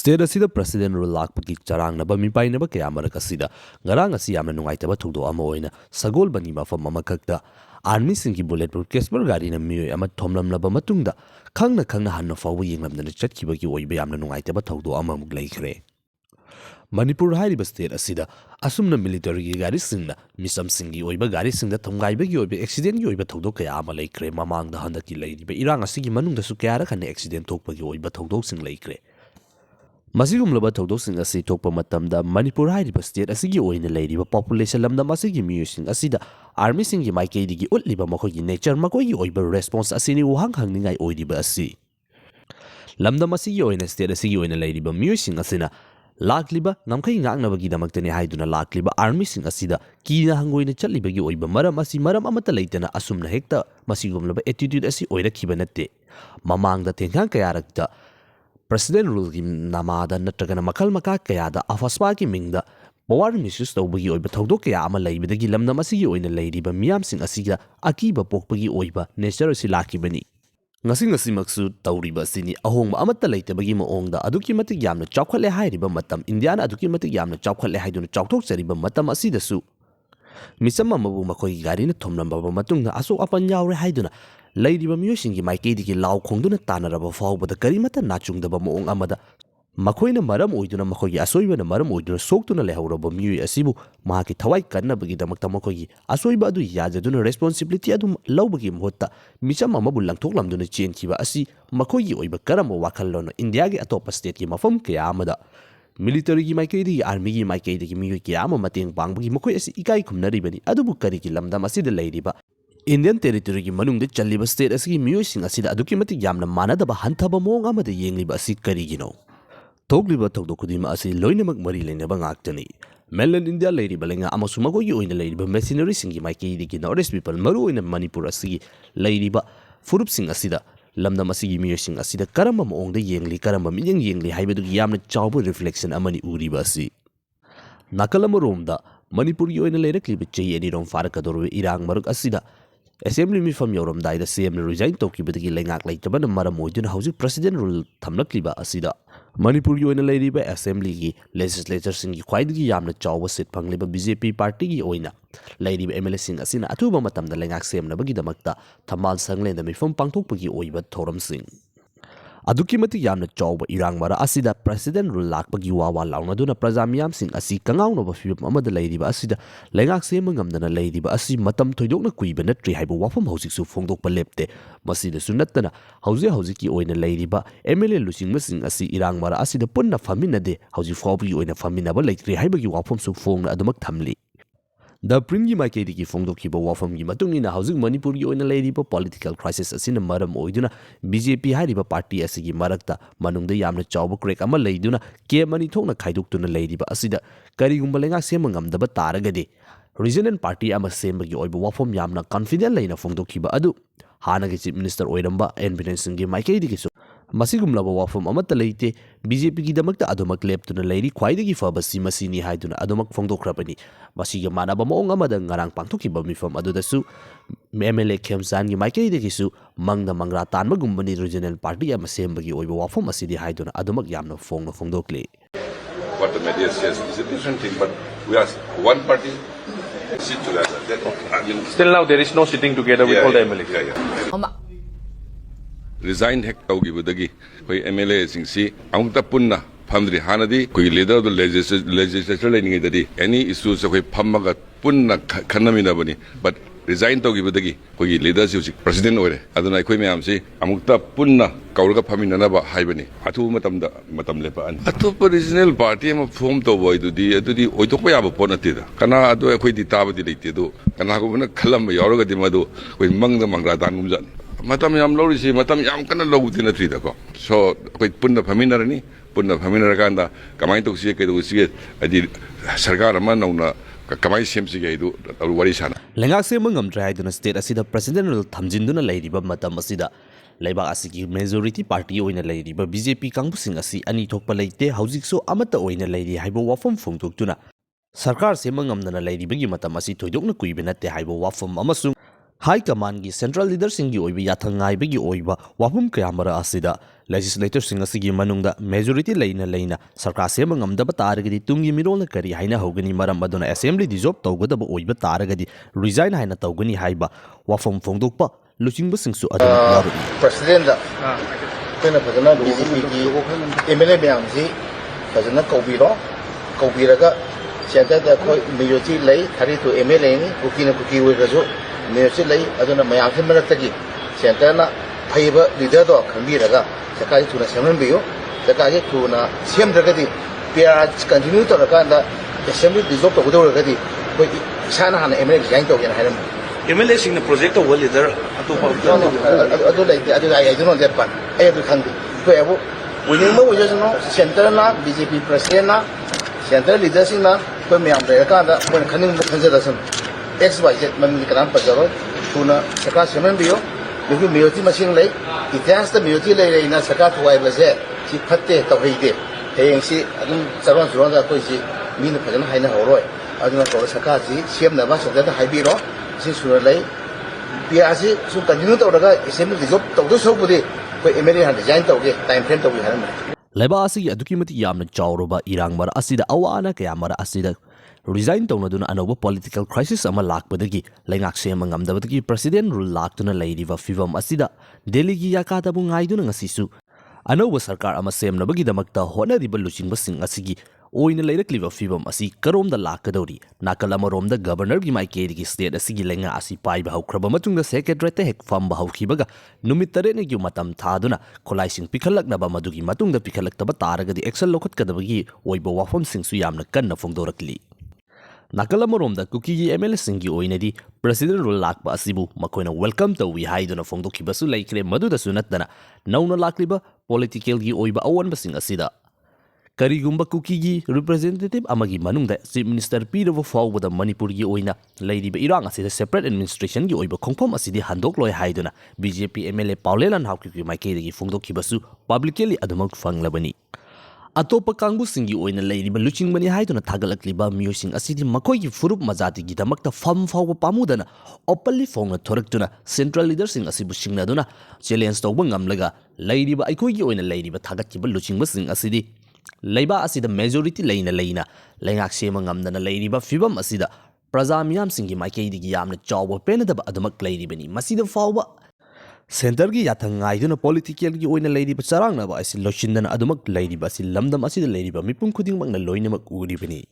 State asida President rule lakpagi charang mipainaba kaya marak asida ngarang asi yamna nungaitaba thugdo ama oina sagol bani mafam amakakta army singki bulletproof casper gari na miyoi ama thomlamlaba matungda khangna hanna fawba yenglamdana chatkibagi oiba yamna nungaitaba thugdo ama muk leikhre. Manipur hairiba state asida asumna military gi gari singna misam singi oiba gari singda thomgaibagi oiba accident gi oiba thugdo kaya ama leikhre mamangda handaki leiriba irang asigi manungda su kaya rakhanne accident thokpagi oiba thugdo sing leikhre. Masigumlaba thogdosing asi thokpa matamda Manipur hairiba state asigi oina leiriba population lamda masigi miyosing asida army singi maikeidigi utliba makogi nature makogi oiba response asini uhang hangningai oiriba asi lamda masigi oina state asigi oina leiriba miyosing asina lakliba ngamkai ngangnabagi damaktani haiduna lakliba army sing asida kina hangoina chatlibagi oiba maram asi maram amata leitana asumna hekta masigumlaba attitude asi oirakhiba natte mamangda tenkhang kayarakta President rule ki namada natragana makal maka kaya da afaspa ki mingda power misuse tawbagi oiba thogdok kaya ama leibadagi lamna masigi oina leiriba miyamsing asiga akiba pokpagi oiba nature si lakibani ngasi maksu tawriba sini ahongba amata leitabagi maongda aduki matik yamna chawkhatle hairiba matam Indiana aduki matik yamna chawkhatle haiduna chawthok chariba matam asidasu misam amabu makoi gari na thomlambaba matungda asok apan yawre haiduna Lady Bamusing Maikedi Lao Konduna Tanaraba Fall, but the Karimata Nachung the Bamong Amada Makoina Maram Uiduna Makogi, Asoiba and Maram Uiduna Sokuna Lehora Bamu Asibu, Maki Tawai Kana Bagida Makamakogi, Asoiba do Yazaduna responsibility adum Lobagim Hota, Misama Mabulang Toklam Duna Chenkhiba Asi, Makogi Oiba Karamo Wakalon, Indiagi Atopa State Mafam Kayamada. Military Maikedi, Army Maikedi Miyama Mating Bangi Mako Ikai Kumnaribani, Adubu Kariki Lamda Masi the lady ba. Indian territory ki manung de challiba state asigi miyosing asida aduki matik yamna manadaba hantaba mong amada yengliba asi karigino thogliba thogdokudima asi loinamak mari lenaba ngaktani mainland India leiriba lenga amasu magogi oina leiriba machinery singi maikedi ki northern people maru oina Manipur asigi leiriba furup sing asida lamda masigi miyosing asida karamba mongda yengli karamba miyeng yengli haibedu yamna chawba reflection amani uriba asi nakalama romda Manipur oina leirakliba chei ani rom farakadorwe irang maruk asida Assembly mi from Yoram died the same resign Toki but the Langak like the Maramoidun House President rule Thomlamlaga Asida. Manipur you in a lady by Assembly legislature sing quite the Yamna Chow was sit Pangliba BJP party oina. Lady MLS sing Asina Atuba Matam the Langak Sam Nabagida Makta, Tamal Sangland the Mifum Pangtoki Oiba Thoram Singh. Adukimati Yamna Chow Irang Mara Asida President rule Lakpagi Wawa Launaduna Prazamiam sing Asi Kangang of a few Mama the lady Asida Langak Samangam than a lady Asi Matam Toyona Quibana tree Hybo Wafam Hosik su Fondo Palepte Masida Sunatana Hosiki or in a lady ba Emily losing missing Asi Irang Mara Asida Punna Famina de Hosi Fobi or in a Famina like three Hybo Wafam su Fong Adamak Tamli. The Pringi Maikedi Fondo Kiba Wafam Gimatung in a housing Manipuri in a lady for political crisis as in a Madam Oiduna, BJP Hariba party asigi Marakta, Manung the Yamna Chawba Krek Ama Layduna, Kia Manitona Kaiduk to the lady ba Asida, Karigumbalenga Semangam the Bataragade. Regional party Ama Sembagi Oiba Wafam Yamna confident lane of Fondo Kiba Adu. Hanagi Chief Minister Oidamba and Binensingi Maikedi. Masigum laba wafam amata leite BJP ki damakta adomak leptuna leiri khwaidagi faba simasini haiduna adomak fongdokrapani masiga manaba maong amada ngarang pangthokiba mifam adudasu MLA Khemsan gi maikeidagi su mangda mangra tanma gumbani regional party ama sembagi oiba wafam asidi haiduna adomak yamna fongdokle. What the media says is a different thing, but we are one party sit together. Then, still now there is no sitting together with all the MLAs. Resign hek tawgibudagi koi MLA singsi amukta punna famdri hanadi koi leader of the legislature lening dadi any issues koi phammaga punna khanamina bani but resign tawgibudagi koi leadership president ore aduna koi mayam si amukta punna kaurga phamina na ba haibani athu matam lepa an athu regional party ma form to boy adudi oitokpa yaba ponati da kana adu koi di tabadi leite do kana ko na khalam yoroga di madu koi mangra dan gumjan Matam yam lorisi matam yam kana lawuti na trida ko so koi punna phaminarani punna phaminaraganda kamai to sie ke do sie adi sarkar ma nauna kamai semsi ge do wari sana Langak Semangam try to state asida president rule thamjinduna leiriba matam asida Laibak asigi majority party oina leiriba BJP kangpusing asi ani thokpa leite housik so amata oina leiri haibo wafam phongtoktuna Sarkar Semangam nana leiribagi matam asi thoidokna kuibena te haibo wafam amasung High Command gi Central Leaders singi oiba yathang bagi oiba wapum kaya mara asida legislators singa sigi manungda majority leina sarkar sema ngamdaba taragadi tungi mirol kari haina hogani maram aduna assembly dissolve tawgadaba oiba taragadi resign haina tawgani haiba wafam fongdokpa luchingba singsu aduna yaru president da tena fazana BJP gi MLA myam si fazana kaubiraga center da koi majority lei thari to MLA ni kuki we gajo majority lei aduna mayam se maratagi center na phaiba leader do khambiraga sakai tuna semen biyo sakai tuna sem ragadi PR continue to rakanda assembly dissolve to godo ragadi koi sana hana MLA resign to gen hairam MLA sing the project of leader adu like I don't know that part I do khandi ko abo winning mo jo no center na BJP president na center leaders na ko myam re ka da ko khaning mo khanje da sam XYZ man ni karam pajaro tuna saka semen biyo lekin majority machine lei इतिहास तो music ले रही ना सका तो Y बजे ची फटे तो ही दे हेंग सी अदुम सरवन सुरवन दा कोई सी मीन फजन हाइना होरोय अदुना को सका सी सेम ना बा सदा दा हाइबी रो सी सुर लई पियासी सु कंटिन्यू तो रगा इसेम रिजॉल्व तो दो सो बुदे कोई एमएलए हां डिजाइन तो गे टाइम फ्रेम तो गे हान लेबा असि अदुकिमति यामना चावरोबा इरांग मर असिदा अवाना कया मर असिदा resign tawna anoba political crisis ama lakpadagi laingak sema ngamdabadagi president rule laktuna leiriba fivam asida Delhi gi yakata bu ngaiduna ngasisu anoba sarkar ama semnabagi damakta honariba luchingba sing asigi oina leirakliba fivam asi karomda lakadori nakal amaromda governor gi maikedi state asigi lenga asi paiba haukraba matungda secretary te hek fam bahaukibaga numit tarene gi matam thaduna kholaising pikhalaknaba madugi matungda pikhalakta taragadi action lokhat kadabagi oiba wafam singsu yamna kanna fongdorakli Nakalamoromda kuki MLA singi oinadi President rule lakba asibu makoina welcome to we haiduna fongdokibasu laikre maduda sunatdana nauna lakliba political gi oiba awan basing asida karigumba kuki gi representative amagi manungda chief minister piravo fawbada Manipuri gi oina leidiba irang asida separate administration gi oiba khongphom asidi handok loi haiduna BJP MLA Paulelan hawki maikei gi fongdokibasu publicly adumak fanglabani Atopa kangbu singi oina leiriba luching mani haiduna thagalakliba miyosing asidi makoigi furup majati gi damakta fam fawba pamudana openly phongna thoraktuna central leaders sing asibu singnaduna challenge tawba ngamlaga leiriba aikoigi oina leiriba thagatkiba luching basing asidi leiba asida majority leina lengak sema ngamdana leiriba fibam asida praja miyam singi maikeidi gi yamna chawba penadaba adumak leiribani masida fawba Center gi yathang ngaiduna political gi oina leiriba charangna ba asi lochindana adumak leiriba asi lamdam asi leiriba mipum khuding makna loinamak uribani